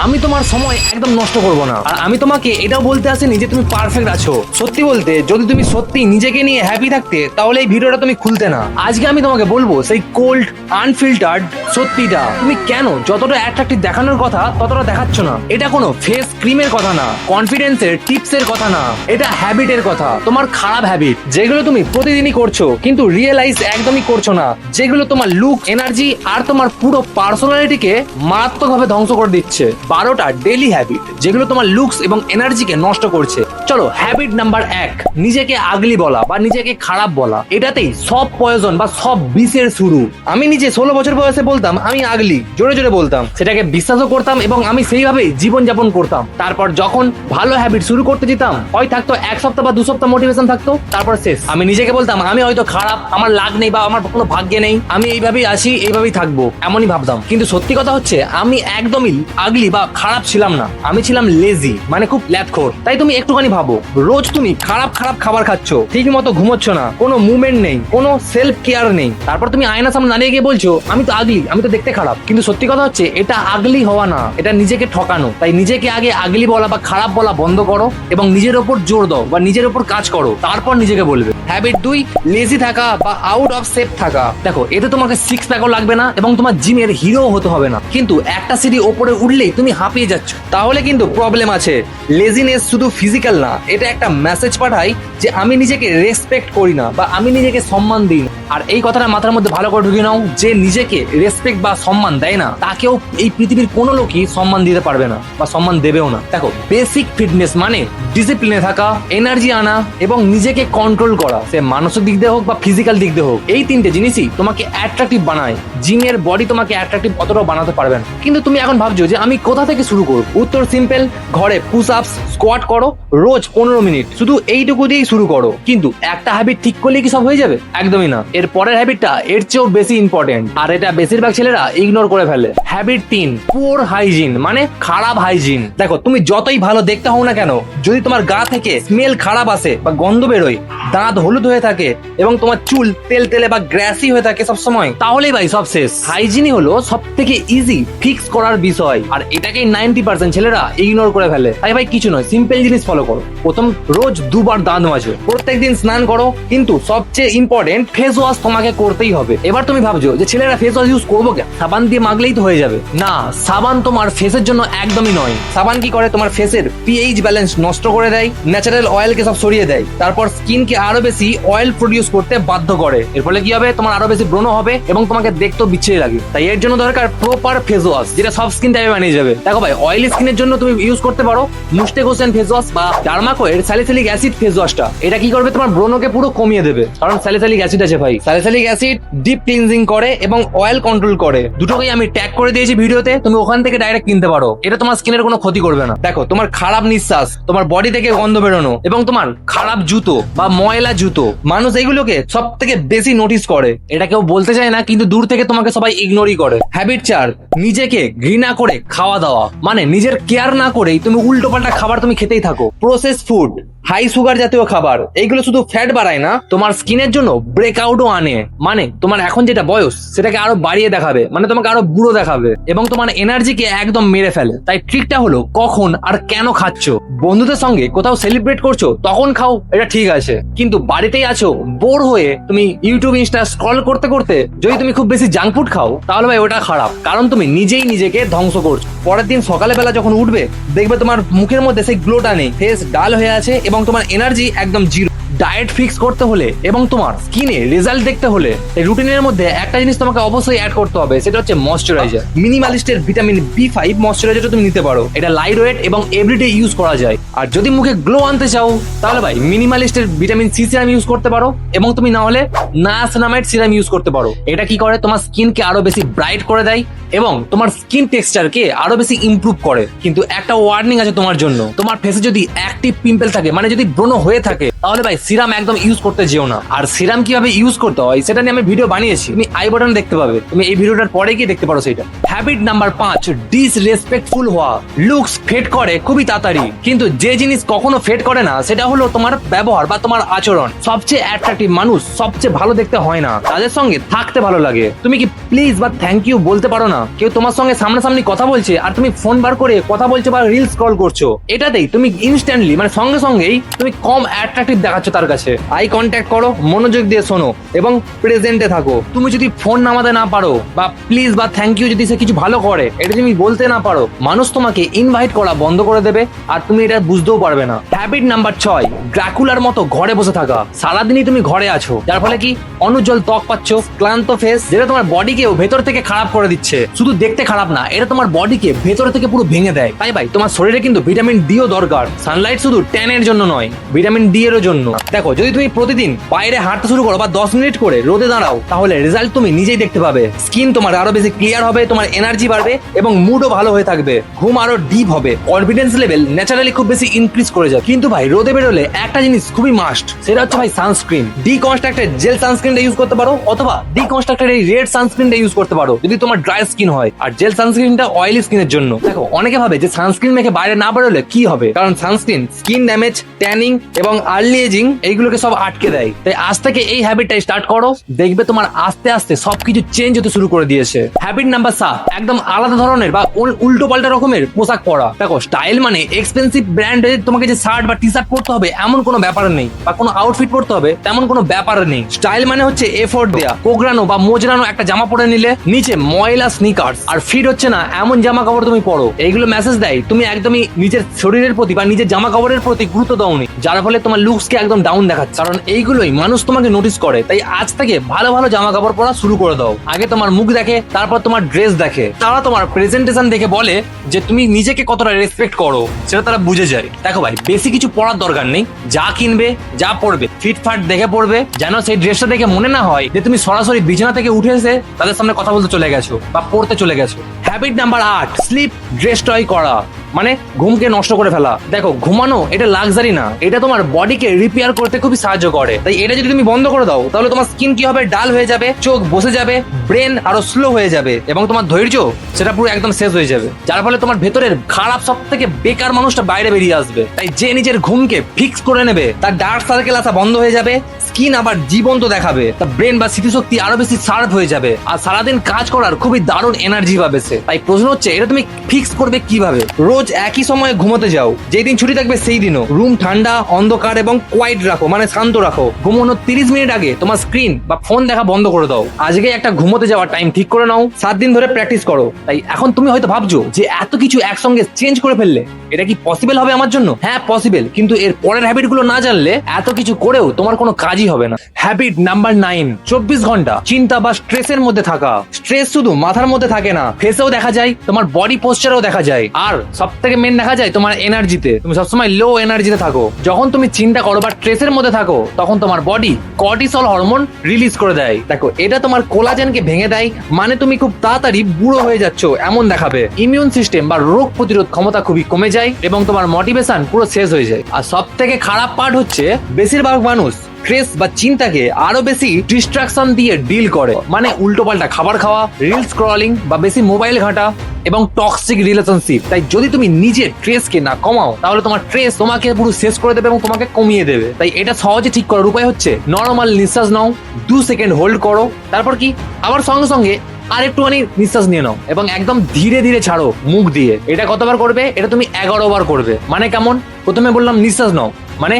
আমি তোমার সময় একদম নষ্ট করব না, আর আমি তোমাকে এটাও বলতে আসিনি যে তুমি পারফেক্ট আছো। সত্যি বলতে, যদি তুমি সত্যি নিজেকে নিয়ে হ্যাপি থাকতে তাহলে এই ভিডিওটা তুমি খুলতে না। আজকে আমি তোমাকে বলবো সেই কোল্ড আনফিল্টার্ড সত্যিটা। তুমি কেন যতটা অ্যাট্রাক্টিভ দেখানোর কথা ততটা দেখাচ্ছ না। এটা কোনো ফেস ক্রিমের কথা না, কনফিডেন্সের টিপসের কথা না, এটা হ্যাবিটের কথা। তোমার খারাপ হ্যাবিট যেগুলো তুমি প্রতিদিনই করছো কিন্তু রিয়েলাইজ একদমই করছো না, যেগুলো তোমার লুক, এনার্জি আর তোমার পুরো পার্সোনালিটিকে মারাত্মকভাবে ধ্বংস করে দিচ্ছে। 12টা ডেইলি হ্যাবিট যেগুলো তোমার লুকস এবং এনার্জিকে নষ্ট করছে। চলো, হ্যাবিট নাম্বার 1, নিজেকে আগলি বলা বা নিজেকে খারাপ বলা। এটাতেই সব পয়জন বা সব বিষের শুরু। আমি নিজে 16 বছর বয়সে বলতাম আমি আগলি, জোরে জোরে বলতাম, সেটাকে বিশ্বাসও করতাম এবং আমি সেইভাবেই জীবন যাপন করতাম। তারপর যখন ভালো হ্যাবিট শুরু করতে যেতাম, হয় থাকতো 1 সপ্তাহ বা 2 সপ্তাহ মোটিভেশন থাকতো, তারপর শেষ। আমি নিজেকে বলতাম আমি হয়তো খারাপ, আমার লাগ নেই বা আমার কোনো ভাগ্যে নেই, আমি এইভাবেই আসি, এইভাবেই থাকবো, এমনই ভাবতাম। কিন্তু সত্যি কথা হচ্ছে আমি একদমই আগলি বা খারাপ ছিলাম না, আমি ছিলাম লেজি, মানে খুব ল্যাথখোর। তাই তুমি একটুখানি ভাবো, রোজ তুমি খারাপ খারাপ খাবার খাচ্ছ, ঠিক মতো ঘুমোচ্ছ না, কোনো মুভমেন্ট নেই, কোনো সেলফ কেয়ার নেই, তারপর তুমি আয়নার সামনে দাঁড়িয়ে গিয়ে বলছো আমি তো আগলি, আমি তো দেখতে খারাপ। কিন্তু সত্যি কথা হচ্ছে এটা আগলি হওয়া না, এটা নিজেকে ঠকানো। তাই নিজেকে আগে আগলি বলা বা খারাপ বলা বন্ধ করো এবং নিজের ওপর জোর দাও বা নিজের ওপর কাজ করো, তারপর নিজেকে বলবে। হ্যাবিট 2, লেজি থাকা বা আউট অফ শেপ থাকা। দেখো, এতে তোমাকে 6 প্যাকও লাগবে না এবং তোমার জিমের হিরো হতে হবে না, কিন্তু একটা সিঁড়ি ওপরে উঠলেই তুমি হাঁপিয়ে যাচ্ছ, তাহলে কিন্তু প্রবলেম আছে। লেজিনেস শুধু ফিজিক্যাল না, এটা একটা মেসেজ পাঠায় যে আমি নিজেকে রেসপেক্ট করি না বা আমি নিজেকে সম্মান দিই না। আর এই কথাটা মাথার মধ্যে ভালো করে ঢুকিয়ে নাও, যে নিজেকে রেসপেক্ট বা সম্মান দেয় না তাকেও এই পৃথিবীর কোনো লোকই সম্মান দিতে পারবে না বা সম্মান দেবেও না। দেখো, বেসিক ফিটনেস মানে ডিসিপ্লিনে থাকা, এনার্জি আনা এবং নিজেকে কন্ট্রোল করা, সে মানসিক দিক দিয়ে হোক বা ফিজিক্যাল দিক দিয়ে হোক। এই 3টে জিনিসই তোমাকে অ্যাট্রাকটিভ বানায়। জিমের বডি তোমাকে অ্যাট্রাকটিভ অতটাও বানাতে পারবে না। কিন্তু তুমি এখন ভাবছো যে আমি কোথা থেকে শুরু করব? উত্তর সিম্পল, ঘরে পুশ আপস, স্কোয়াট করো রোজ 15 মিনিট, শুধু এইটুকু দিয়েই শুরু করো। কিন্তু একটা হ্যাবিট ঠিক করলে কি সব হয়ে যাবে? একদমই না। এর পরের হ্যাবিটটা এর চেয়েও বেশি ইম্পর্টেন্ট, আর এটা বেশিরভাগ ছেলেরা ইগনোর করে ফেলে। হ্যাবিট 3, পুওর হাইজিন, মানে খারাপ হাইজিন। দেখো, তুমি যতই ভালো দেখতে হও না কেন, যদি তোমার গা থেকে স্মেল খারাপ আসে বা গন্ধ বেরোয়, দাঁত হলুদ হয়ে থাকে এবং তোমার চুল তেল তেলে বা গ্র্যাসি হয়ে থাকে সব সময়, তাহলেই ভাই সব শেষ। হাইজিনই হলো সব থেকে ইজি ফিক্স করার বিষয়, আর এটাকেই 90% ছেলেরা ইগনোর করে ফেলে। তাই ভাই কিছু নয়, সিম্পল জিনিস ফলো করো। প্রথম, রোজ 2 বার দাঁত মাজো, প্রত্যেকদিন স্নান করো, কিন্তু সবচেয়ে ইম্পর্টেন্ট ফেস ওয়াশ তোমাকে করতেই হবে। এবার তুমি ভাবছো যে ছেলেরা ফেস ওয়াশ ইউজ করবো কেন, সাবান দিয়ে মাগলেই তো হয়ে যাবে। না, সাবান তোমার ফেসের জন্য একদমই নয়। সাবান কি করে, তোমার ফেসের পিএইচ ব্যালেন্স নষ্ট করে দেয়, ন্যাচারাল অয়েলকে সব সরিয়ে দেয়, তারপর স্কিনকে আরো বেশি অয়েল প্রডিউস করতে বাধ্য করে। এর ফলে কি হবে, তোমার আরো বেশি ব্রণ হবে এবং তোমাকে দেখতেও বিচ্ছিরি লাগে। তাই এর জন্য দরকার প্রপার ফেস ওয়াশ, যেটা সব স্কিন টাইপে বানিয়ে যাবে। দেখো ভাই, অয়েলি স্কিনের জন্য তুমি ইউজ করতে পারো মুস্টেকোসেন ফেস ওয়াশ বা ডার্মাকোয়ের স্যালিসিলিক অ্যাসিড ফেস ওয়াশটা। এটা কি করবে, তোমার ব্রণকে পুরো কমিয়ে দেবে, কারণ স্যালিসিলিক অ্যাসিড আছে ভাই। স্যালিসিলিক অ্যাসিড ডিপ ক্লিনজিং করে এবং অয়েল কন্ট্রোল করে। দুটোকেই আমি ট্যাগ করে দিয়েছি ভিডিওতে, তুমি ওখান থেকে ডাইরেক্ট কিনতে পারো। এটা তোমার স্কিনের কোনো ক্ষতি করবে না। দেখো, তোমার খারাপ নিঃশ্বাস, তোমার বডি থেকে গন্ধ বেরোনো এবং তোমার খারাপ জুতো বা ময়লা জুতো, মানুষ এইগুলোকে সব থেকে বেশি নোটিস করে। এটা কেউ বলতে চায় না, কিন্তু দূর থেকে তোমাকে সবাই ইগনোরই করে। হ্যাবিট 4, নিজেকে ঘৃণা করে খাওয়া দাওয়া, মানে নিজের কেয়ার না করেই তুমি উল্টো পাল্টা খাবার তুমি খেতেই থাকো। প্রসেস ফুড, হাই সুগার জাতীয় খাবার, এইগুলো শুধু ফ্যাট বাড়ায় না, তোমার স্কিনের জন্য ব্রেকআউটও আনে। মানে তোমার এখন যেটা বয়স সেটাকে আরো বাড়িয়ে দেখাবে, মানে তোমাকে আরো বুড়ো দেখাবে এবং তোমার এনার্জিকে একদম মেরে ফেলে। তাই ট্রিকটা হলো কখন আর কেন খাচ্ছ। বন্ধুদের সঙ্গে কোথাও সেলিব্রেট করছো তখন খাও, এটা ঠিক আছে, কিন্তু বাড়িতেই আছো বোর হয়ে তুমি ইউটিউব ইনস্টা স্ক্রল করতে করতে যদি তুমি খুব বেশি জাঙ্ক ফুড খাও, তাহলে ভাই ওটা খারাপ, কারণ তুমি নিজেই নিজেকে ধ্বংস করছো। পরের দিন সকালে বেলা যখন উঠবে, দেখবে তোমার মুখের মধ্যে সেই গ্লোটা নেই, ফেস ডাল হয়ে আছে এবং তোমার এনার্জি একদম জিরো। ডায়েট ফিক্স করতে হলে এবং তোমার স্কিনে রেজাল্ট দেখতে হলে এই রুটিনের মধ্যে একটা জিনিস তোমাকে অবশ্যই অ্যাড করতে হবে, সেটা হচ্ছে ময়শ্চারাইজার। মিনিমালিস্টের ভিটামিন B5 ময়শ্চারাইজারটা তুমি নিতে পারো। এটা লাইট ওয়েট এবং এভরিডে ইউজ করা যায়। আর যদি মুখে গ্লো আনতে চাও, তাহলে ভাই মিনিমালিস্টের ভিটামিন সি সিরাম ইউজ করতে পারো এবং তুমি না হলে নায়াসিনামাইড সিরাম ইউজ করতে পারো। এটা কি করে, তোমার স্কিনকে আরো বেশি ব্রাইট করে দেয় এবং তোমার স্কিন টেক্সচারকে আরো বেশি ইমপ্রুভ করে। কিন্তু একটা ওয়ার্নিং আছে তোমার জন্য, তোমার ফেসে যদি অ্যাক্টিভ পিম্পল থাকে, মানে যদি ব্রণ হয়ে থাকে, তাহলে ভাই সিরাম একদম ইউজ করতে যেও না। আর সিরাম কিভাবে ইউজ করতে হয় সেটা নিয়ে আমি ভিডিও বানিয়েছি, তুমি আই বাটন দেখতে পাবে, তুমি এই ভিডিওটার পরে গিয়ে দেখতে পারো সেটা। হ্যাবিট নাম্বার 5, ডিসরেসপেক্টফুল হওয়া। লুকস ফেড করে খুবই তাড়াতাড়ি, কিন্তু যে জিনিস কখনো ফেড করে না সেটা হলো তোমার ব্যবহার বা তোমার আচরণ। সবচেয়ে অ্যাট্রাকটিভ মানুষ সবচেয়ে ভালো দেখতে হয় না, তাদের সঙ্গে থাকতে ভালো লাগে। তুমি কি প্লিজ বা থ্যাংক ইউ বলতে পারো না? কেউ তোমার সঙ্গে সামনাসামনি কথা বলছে আর তুমি ফোন বার করে কথা বলছো বা রিল স্ক্রল করছো, এটাতেই তুমি ইনস্ট্যান্টলি মানে সঙ্গে সঙ্গেই তুমি কম অ্যাট্রাকটিভ দেখাচ্ছ তার কাছে। আই কন্ট্যাক্ট করো, মনোযোগ দিয়ে শোনো এবং প্রেজেন্টে থাকো। তুমি যদি ফোন নামাতে না পারো বা প্লিজ বা থ্যাংক ইউ যদি সে কিছু ভালো করে এটা তুমি বলতে না পারো, মানুষ তোমাকে ইনভাইট করা বন্ধ করে দেবে আর তুমি এটা বুঝতেও পারবে না। হ্যাবিট নাম্বার 6, ড্রাকুলার মতো ঘরে বসে থাকা। সারাদিনই তুমি ঘরে আছো, যার ফলে কি অনুজ্জ্বল ত্বক পাচ্ছ, ক্লান্ত ফেস, যেটা তোমার বডিকেও ভেতর থেকে খারাপ করে দিচ্ছে। শুধু দেখতে খারাপ না, এটা তোমার বডিকে ভেতর থেকে পুরো ভেঙে দেয়। তাই ভাই তোমার শরীরে কিন্তু ভিটামিন ডিও দরকার। সানলাইট শুধু ট্যানের জন্য নয়, ভিটামিন ডি এর জন্য। দেখো, যদি তুমি প্রতিদিন বাইরে হাঁটতে শুরু করো বা 10 মিনিট করে রোদে দাঁড়াও, তাহলে রেজাল্ট তুমি নিজেই দেখতে পাবে। স্কিন তোমার আরো বেশি ক্লিয়ার হবে, তোমার এনার্জি বাড়বে এবং মুডও ভালো হয়ে থাকবে। ঘুম আরো ডিপ হবে, কনফিডেন্স লেভেল ন্যাচারালি খুব বেশি ইনক্রিজ করে যায়। কিন্তু ভাই রোদে বেরোলে একটা জিনিস খুবই মাস্ট, সেটা হচ্ছে ভাই সানস্ক্রিন। ডিকনস্ট্রাক্টেড জেল সানস্ক্রিনটা ইউজ করতে পারো অথবা ডিকনস্ট্রাক্টেড এই রেড সানস্ক্রিনটা ইউজ করতে পারো যদি তোমার ড্রাই স্কিন হয়। আর জেল সানস্ক্রিনটা অয়েলি স্কিনের জন্য। দেখো, অনেকে ভাবে যে সানস্ক্রিন মেখে বাইরে না বেরোলে কি হবে, কারণ সানস্ক্রিন স্কিন ড্যামেজ, ট্যানিং এবং আর্লি এজিং এইগুলোকে সব আটকে দেয়। তাই আজ থেকে এই হ্যাবিটটাই স্টার্ট করো, দেখবে তোমার আস্তে আস্তে সবকিছু চেঞ্জ হতে শুরু করে দিয়েছে। হ্যাবিট নাম্বার 7, একদম আলাদা ধরনের বা উল্টো পাল্টা রকমের পোশাক পরা। দেখো, স্টাইল মানে এক্সপেন্সিভ ব্র্যান্ডের তোমাকে যে শার্ট বা টি শার্ট পরতে হবে এমন কোনো ব্যাপার নেই, বা কোনো আউটফিট পরতে হবে তেমন কোনো ব্যাপার নেই। স্টাইল মানে হচ্ছে এফোর্ট দেয়া, কোগড়ানো বা মোজরানো একটা জামা পরে নিলে নিচে ময়লা স্নিকার্স আর ফিট হচ্ছে না এমন জামা কাপড় তুমি পরো। এইগুলো মেসেজ দেয় তুমি একদমই নিজের শরীরের প্রতি বা নিজের জামা কাপড়ের প্রতি গুরুত্ব দাওনি, যার ফলে তোমার লুকসকে একদম ডাউন দেখাচ্ছে। কারণ এইগুলোই মানুষ তোমাকে নোটিস করে। তাই আজ থেকে ভালো ভালো জামা কাপড় পরা শুরু করে দাও। আগে তোমার মুখ দেখে, তারপর তোমার ড্রেস দেখে। তারা তোমার প্রেজেন্টেশন দেখে বলে যে তুমি নিজেকে কতটা রেসপেক্ট করো, সেটা তারা বুঝে যায়। দেখো ভাই, বেশি কিছু পড়ার দরকার নেই, যা কিনবে যা পড়বে ফিটফাট দেখে পড়বে, যেন সেই ড্রেসটা দেখে মনে না হয় যে তুমি সরাসরি বিছানা থেকে উঠে এসে তাদের সামনে কথা বলতে চলে গেছো বা পড়তে চলে গেছো। হ্যাবিট নাম্বার 8, স্লিপ ডিস্ট্রয় করা, মানে ঘুমকে নষ্ট করে ফেলা। দেখো, ঘুমানো এটা লাক্সারি না, এটা তোমার বডিকে রিপেয়ার করতে খুবই সাহায্য করে। তাই এটা যদি তুমি বন্ধ করে দাও তাহলে তোমার স্কিন কি হবে, ডাল হয়ে যাবে, চোখ বসে যাবে, ব্রেন আরো স্লো হয়ে যাবে এবং তোমার ধৈর্য সেটা পুরো একদম শেষ হয়ে যাবে, যার ফলে তোমার ভেতরের খারাপ সব থেকে বেকার মানুষটা বাইরে বেরিয়ে আসবে। তাই যে নিজের ঘুমকে ফিক্স করে নেবে তার ডার্ক সার্কেল আসা বন্ধ হয়ে যাবে, স্কিন আবার জীবন্ত দেখাবে, তার ব্রেন বা স্মৃতিশক্তি আরো বেশি শার্প হয়ে যাবে আর সারাদিন কাজ করার খুবই দারুণ এনার্জি পাবে সে। তাই প্রশ্ন হচ্ছে, এটা তুমি ফিক্স করবে কিভাবে? রোজ একই সময়ে ঘুমোতে যাও, যেই দিন ছুটি থাকবে সেই দিনও রুম ঠান্ডা, অন্ধকার এবং কোয়াইট রাখো, মানে শান্ত রাখো। ঘুমানোর 30 মিনিট আগে তোমার স্ক্রিন বা ফোন দেখা বন্ধ করে দাও। আজকে একটা ঘুমোতে যাওয়ার টাইম ঠিক করে নাও, 7 দিন ধরে প্র্যাকটিস করো। তাই এখন তুমি হয়তো ভাবছো যে এত কিছু একসঙ্গে চেঞ্জ করে ফেললে এটা কি পসিবল হবে আমার জন্য? হ্যাঁ পসিবল, কিন্তু এর পরের হ্যাবিট গুলো না জানলে এত কিছু করেও তোমার কোনো কাজই হবে না। হ্যাবিট নাম্বার 9, 24 ঘন্টা চিন্তা বা স্ট্রেসের মধ্যে থাকা। স্ট্রেস শুধু মাথার মধ্যে থাকে না, ফেসেও দেখা যায়, তোমার বডি পোস্টারেও দেখা যায়, আর সব থেকে মেন দেখা যায় তোমার এনার্জিতে। তুমি সবসময় লো এনার্জিতে থাকো। যখন তুমি চিন্তা করো বা স্ট্রেসের মধ্যে থাকো তখন তোমার বডি কর্টিসল হরমোন রিলিজ করে দেয়। দেখো, এটা তোমার কোলাজেনকে ভেঙে দেয়, মানে তুমি খুব তাড়াতাড়ি বুড়ো হয়ে যাচ্ছ এমন দেখাবে। ইমিউন সিস্টেম বা রোগ প্রতিরোধ ক্ষমতা খুবই কমে যায় এবং তোমার মোটিভেশন পুরো শেষ হয়ে যায়। আর সব থেকে খারাপ পার্ট হচ্ছে, বেশিরভাগ মানুষ স্ট্রেস বা চিন্তাকে আরো বেশি ডিস্ট্রাকশন দিয়ে ডিল করে, মানে উল্টো পাল্টা খাবার খাওয়া, রিল স্ক্রলিং বা বেশি মোবাইল ঘাঁটা এবং টক্সিক রিলেশনশিপ। তাই যদি তুমি নিজের স্ট্রেসকে না কমাও তাহলে তোমার স্ট্রেস তোমাকে পুরো শেষ করে দেবে এবং তোমাকে কমিয়ে দেবে। তাই এটা সহজে ঠিক করার উপায় হচ্ছে, নরমাল নিঃশ্বাস নাও, 2 সেকেন্ড হোল্ড করো, তারপর কি আবার সঙ্গে সঙ্গে আর একটুখানি নিঃশ্বাস নিয়ে নাও এবং একদম ধীরে ধীরে ছাড়ো মুখ দিয়ে। এটা কতবার করবে? এটা তুমি 11 বার করবে। মানে কেমন? প্রথমে বললাম নিঃশ্বাস নাও, মানে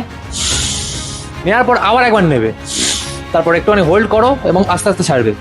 নেওয়ার পর আবার একবার নেবে, তারপর একটুখানি হোল্ড করো এবং আস্তে আস্তে ছাড়বে।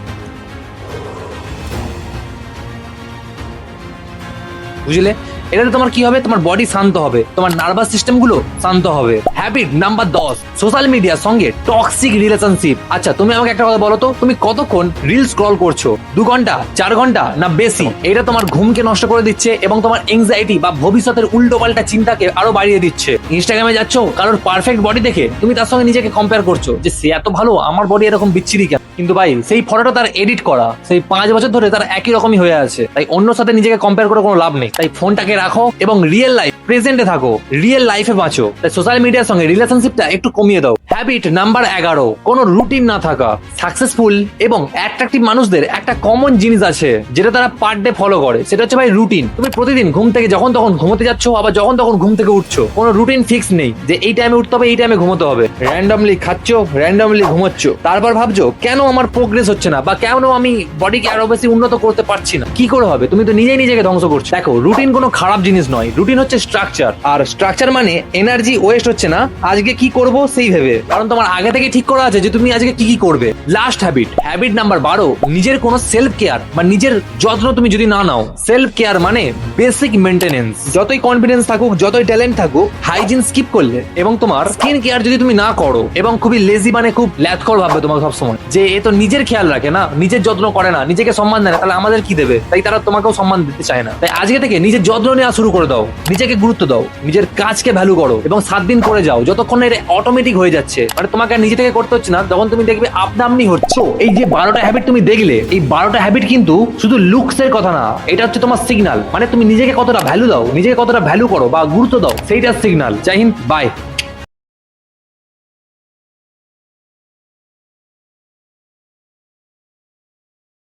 বুঝলে? এটাতে তোমার কি হবে, তোমার বডি শান্ত হবে, তোমার নার্ভাস সিস্টেম গুলো শান্ত হবে। হ্যাবিট নাম্বার 10, সোশ্যাল মিডিয়ার সঙ্গে টক্সিক রিলেশনশিপ। আচ্ছা, তুমি আমাকে একটা কথা বলো তো, তুমি কতক্ষণ রিল স্ক্রল করছো? 2 ঘন্টা, 4 ঘন্টা না বেশি? এটা তোমার ঘুমকে নষ্ট করে দিচ্ছে এবং তোমার এংজাইটি বা ভবিষ্যতের উল্টো পাল্টা চিন্তাকে আরো বাড়িয়ে দিচ্ছে। ইনস্টাগ্রামে যাচ্ছ, কারোর পারফেক্ট বডি দেখে তুমি তার সঙ্গে নিজেকে কম্পেয়ার করছো যে সে এত ভালো, আমার বডি এরকম বিচ্ছিরি কেন? কিন্তু ভাই, সেই ফটোটা তার এডিট করা, সেই 5 বছর ধরে তার একই রকমই হয়ে আছে। তাই অন্য সাথে নিজেকে কম্পেয়ার করে কোনো লাভ নেই। তাই ফোনটাকে রাখো এবং রিয়েল লাইফ প্রেজেন্টে থাকো, রিয়েল লাইফে বাঁচো। তাই সোশ্যাল মিডিয়ার সঙ্গে রিলেশনশিপটা একটু কমিয়ে দাও। হ্যাবিট নাম্বার 11, কোনো রুটিন না থাকা। সাকসেসফুল এবং অ্যাট্রাকটিভ মানুষদের একটা কমন জিনিস আছে যেটা তারা পার ডে ফলো করে, সেটা হচ্ছে ভাই রুটিন। তুমি প্রতিদিন ঘুম থেকে যখন তখন ঘুমোতে যাচ্ছ, আবার যখন তখন ঘুম থেকে উঠছো, কোনো রুটিন ফিক্স নেই যে এই টাইমে উঠতে হবে, এই টাইমে ঘুমোতে হবে। র্যান্ডমলি খাচ্ছ, র্যান্ডমলি ঘুমোচ্ছ, তারপর ভাবছো কেন আমার প্রোগ্রেস হচ্ছে না বা কেন আমি বডিকে আরো বেশি উন্নত করতে পারছি না। কি করে হবে? তুমি তো নিজেই নিজেকে ধ্বংস করছো। দেখো, রুটিন কোনো খারাপ জিনিস নয়, রুটিন হচ্ছে স্ট্রাকচার। আর স্ট্রাকচার মানে এনার্জি ওয়েস্ট হচ্ছে না আজকে কি করব সেই ভেবে, কারণ তোমার আগে থেকে ঠিক করা আছে যে তুমি আজকে কি কি করবে। লাস্ট হ্যাবিট নাম্বার 12, নিজের কোনো সেলফ কেয়ার বা নিজের যত্ন তুমি যদি না নাও। সেলফ কেয়ার মানে বেসিক মেইনটেনেন্স। যতই কনফিডেন্স থাকুক, যতই ট্যালেন্ট থাকুক, হাইজিন স্কিপ করলে এবং তোমার স্কিন কেয়ার যদি তুমি না করো এবং খুবই লেজি মানে খুব ল্যাথকর ভাববে তোমাকে সবসময় যে এ তো নিজের খেয়াল রাখে না, নিজের যত্ন করে না, নিজেকে সম্মান দেয় না, তাহলে আমাদের কি দেবে? তাই তারা তোমাকেও সম্মান দিতে চায় না। তাই আজকে থেকে নিজের যত্ন নেওয়া শুরু করে দাও, নিজেকে গুরুত্ব দাও, নিজের কাজকে ভ্যালু করো এবং 7 দিন করে যাও, যতক্ষণ এটা অটোমেটিক হয়ে যাচ্ছে, মানে তোমাকে আর নিজে থেকে করতে হচ্ছে না, তখন তুমি দেখবে আপনা-আপনি হচ্ছে। এই যে 12টা হ্যাবিট তুমি দেখলে, এই 12টা হ্যাবিট কিন্তু শুধু লুকস এর কথা না, এটা হচ্ছে তোমার সিগন্যাল। মানে তুমি নিজেকে কতটা ভ্যালু দাও, নিজেকে কতটা ভ্যালু করো বা গুরুত্ব দাও, সেইটার সিগন্যাল। Joy Hind, by.